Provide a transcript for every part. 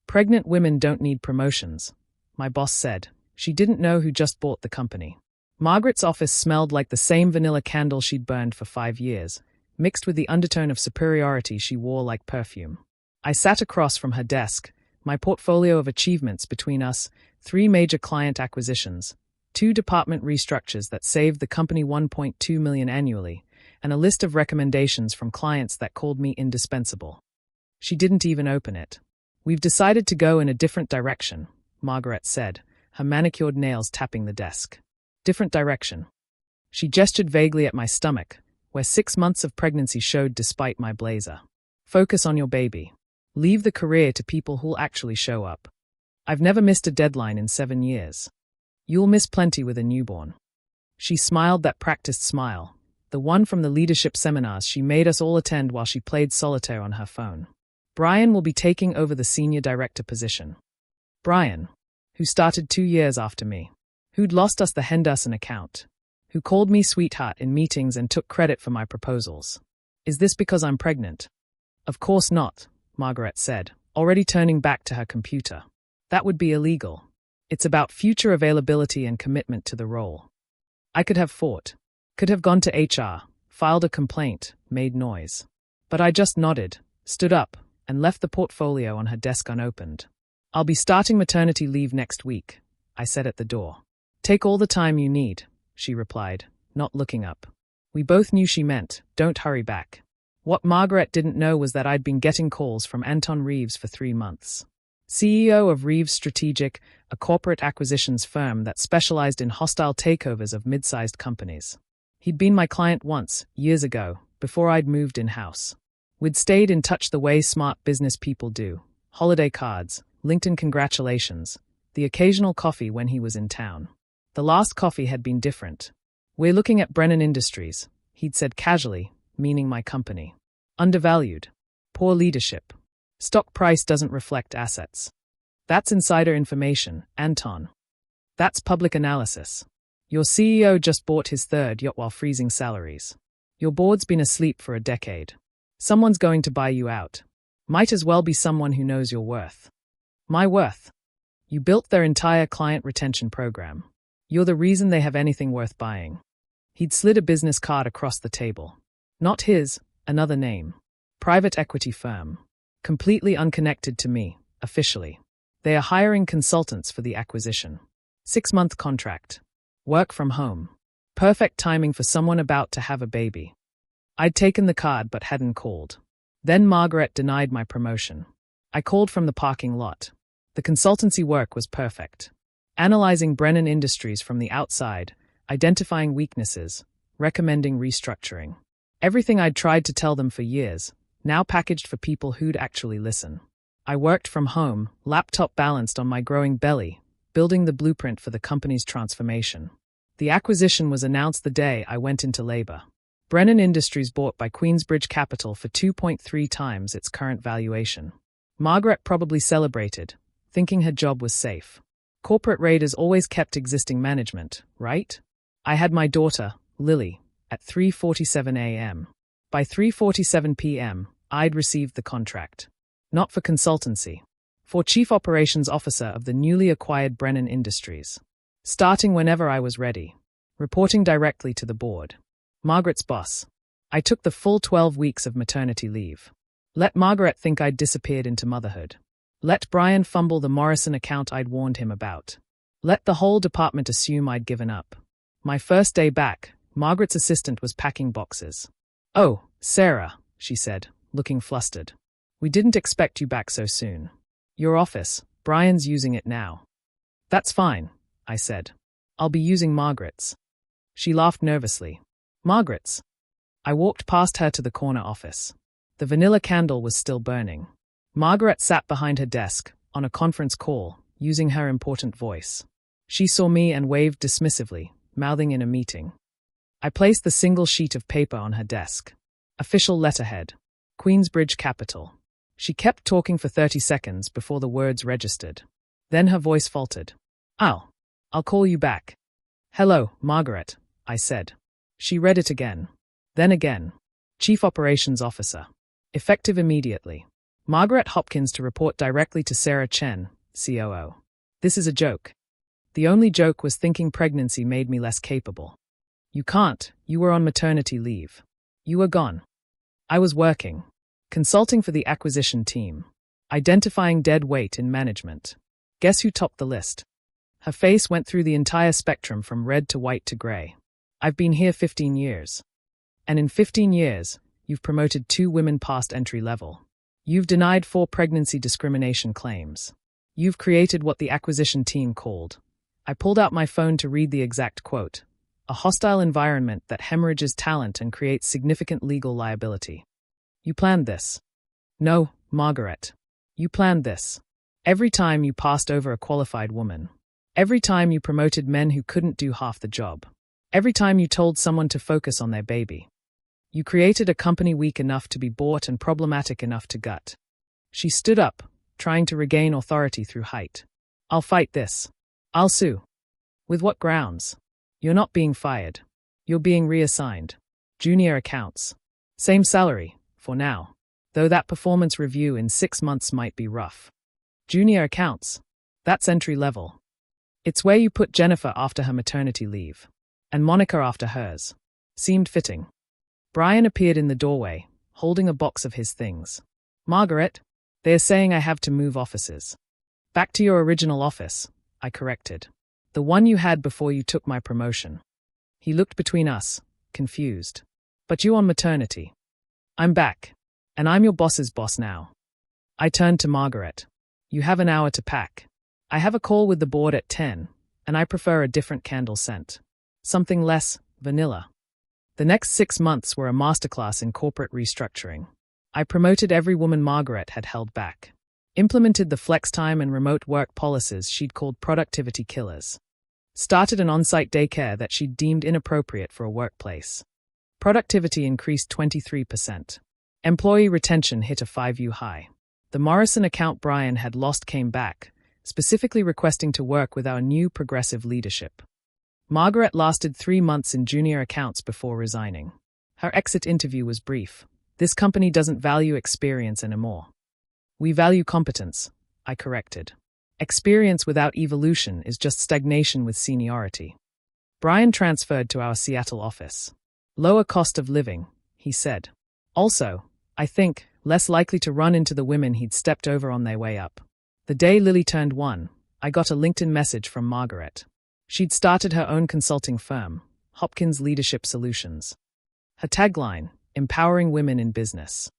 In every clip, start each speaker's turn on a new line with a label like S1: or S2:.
S1: Pregnant women don't need promotions, my boss said. She didn't know who just bought the company. Margaret's office smelled like the same vanilla candle she'd burned for 5 years, mixed with the undertone of superiority she wore like perfume. I sat across from her desk, my portfolio of achievements between us, 3 major client acquisitions, 2 department restructures that saved the company $1.2 million annually, and a list of recommendations from clients that called me indispensable. She didn't even open it. "We've decided to go in a different direction," Margaret said, her manicured nails tapping the desk. "Different direction." She gestured vaguely at my stomach, where 6 months of pregnancy showed despite my blazer. "Focus on your baby. Leave the career to people who'll actually show up. I've never missed a deadline in 7 years. You'll miss plenty with a newborn." She smiled that practiced smile, the one from the leadership seminars she made us all attend while she played solitaire on her phone. "Brian will be taking over the senior director position." Brian, who started 2 years after me, who'd lost us the Henderson account, who called me sweetheart in meetings and took credit for my proposals. "Is this because I'm pregnant?" "Of course not," Margaret said, already turning back to her computer. "That would be illegal. It's about future availability and commitment to the role." I could have fought, could have gone to HR, filed a complaint, made noise. But I just nodded, stood up, and left the portfolio on her desk unopened. "I'll be starting maternity leave next week," I said at the door. "Take all the time you need," she replied, not looking up. We both knew she meant, "Don't hurry back." What Margaret didn't know was that I'd been getting calls from Anton Reeves for 3 months. CEO of Reeves Strategic, a corporate acquisitions firm that specialized in hostile takeovers of mid-sized companies. He'd been my client once, years ago, before I'd moved in-house. We'd stayed in touch the way smart business people do. Holiday cards, LinkedIn congratulations, the occasional coffee when he was in town. The last coffee had been different. "We're looking at Brennan Industries," he'd said casually, meaning my company. "Undervalued. Poor leadership. Stock price doesn't reflect assets." "That's insider information, Anton. That's public analysis. Your CEO just bought his 3rd yacht while freezing salaries. Your board's been asleep for a decade. Someone's going to buy you out. Might as well be someone who knows your worth." "My worth? You built their entire client retention program. You're the reason they have anything worth buying." He'd slid a business card across the table. Not his, another name. Private equity firm. Completely unconnected to me, officially. They are hiring consultants for the acquisition. 6-month contract. Work from home. Perfect timing for someone about to have a baby. I'd taken the card but hadn't called. Then Margaret denied my promotion. I called from the parking lot. The consultancy work was perfect. Analyzing Brennan Industries from the outside, identifying weaknesses, recommending restructuring. Everything I'd tried to tell them for years, now packaged for people who'd actually listen. I worked from home, laptop balanced on my growing belly, building the blueprint for the company's transformation. The acquisition was announced the day I went into labor. Brennan Industries bought by Queensbridge Capital for 2.3 times its current valuation. Margaret probably celebrated, thinking her job was safe. Corporate raiders always kept existing management, right? I had my daughter, Lily, at 3:47 a.m. By 3:47 p.m., I'd received the contract. Not for consultancy. For Chief Operations Officer of the newly acquired Brennan Industries. Starting whenever I was ready. Reporting directly to the board. Margaret's boss. I took the full 12 weeks of maternity leave. Let Margaret think I'd disappeared into motherhood. Let Brian fumble the Morrison account I'd warned him about. Let the whole department assume I'd given up. My first day back, Margaret's assistant was packing boxes. "Oh, Sarah," she said, looking flustered. "We didn't expect you back so soon. Your office, Brian's using it now." "That's fine," I said. "I'll be using Margaret's." She laughed nervously. "Margaret's?" I walked past her to the corner office. The vanilla candle was still burning. Margaret sat behind her desk, on a conference call, using her important voice. She saw me and waved dismissively, mouthing in a meeting. I placed the single sheet of paper on her desk. Official letterhead. Queensbridge Capital. She kept talking for 30 seconds before the words registered. Then her voice faltered. I'll call you back." "Hello, Margaret," I said. She read it again. Then again. "Chief Operations Officer. Effective immediately." Margaret Hopkins to report directly to Sarah Chen, COO. This is a joke. The only joke was thinking pregnancy made me less capable. You can't, you were on maternity leave. You were gone. I was working. Consulting for the acquisition team. Identifying dead weight in management. Guess who topped the list? Her face went through the entire spectrum from red to white to grey. I've been here 15 years. And in 15 years, you've promoted 2 women past entry level. You've denied 4 pregnancy discrimination claims. You've created what the acquisition team called. I pulled out my phone to read the exact quote. A hostile environment that hemorrhages talent and creates significant legal liability. You planned this. No, Margaret. You planned this. Every time you passed over a qualified woman. Every time you promoted men who couldn't do half the job. Every time you told someone to focus on their baby. You created a company weak enough to be bought and problematic enough to gut. She stood up, trying to regain authority through height. I'll fight this. I'll sue. With what grounds? You're not being fired. You're being reassigned. Junior accounts. Same salary, for now. Though that performance review in 6 months might be rough. Junior accounts. That's entry level. It's where you put Jennifer after her maternity leave. And Monica after hers. Seemed fitting. Brian appeared in the doorway, holding a box of his things. Margaret, they're saying I have to move offices. Back to your original office, I corrected. The one you had before you took my promotion. He looked between us, confused. But you on maternity. I'm back. And I'm your boss's boss now. I turned to Margaret. You have an hour to pack. I have a call with the board at 10, and I prefer a different candle scent. Something less vanilla. The next 6 months were a masterclass in corporate restructuring. I promoted every woman Margaret had held back. Implemented the flex time and remote work policies she'd called productivity killers. Started an on-site daycare that she'd deemed inappropriate for a workplace. Productivity increased 23%. Employee retention hit a 5-year high. The Morrison account Brian had lost came back, specifically requesting to work with our new progressive leadership. Margaret lasted 3 months in junior accounts before resigning. Her exit interview was brief. This company doesn't value experience anymore. We value competence, I corrected. Experience without evolution is just stagnation with seniority. Brian transferred to our Seattle office. Lower cost of living, he said. Also, I think, less likely to run into the women he'd stepped over on their way up. The day Lily turned 1, I got a LinkedIn message from Margaret. She'd started her own consulting firm, Hopkins Leadership Solutions. Her tagline, Empowering Women in Business.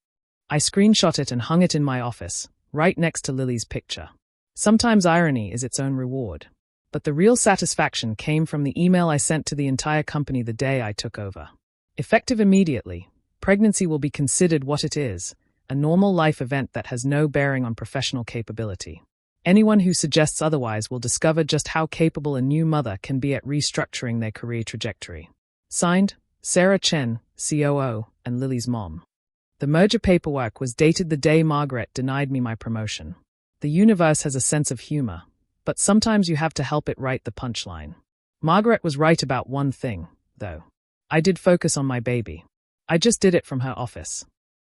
S1: I screenshot it and hung it in my office, right next to Lily's picture. Sometimes irony is its own reward. But the real satisfaction came from the email I sent to the entire company the day I took over. Effective immediately, pregnancy will be considered what it is, a normal life event that has no bearing on professional capability. Anyone who suggests otherwise will discover just how capable a new mother can be at restructuring their career trajectory. Signed, Sarah Chen, COO, and Lily's mom. The merger paperwork was dated the day Margaret denied me my promotion. The universe has a sense of humor, but sometimes you have to help it write the punchline. Margaret was right about one thing, though. I did focus on my baby. I just did it from her office.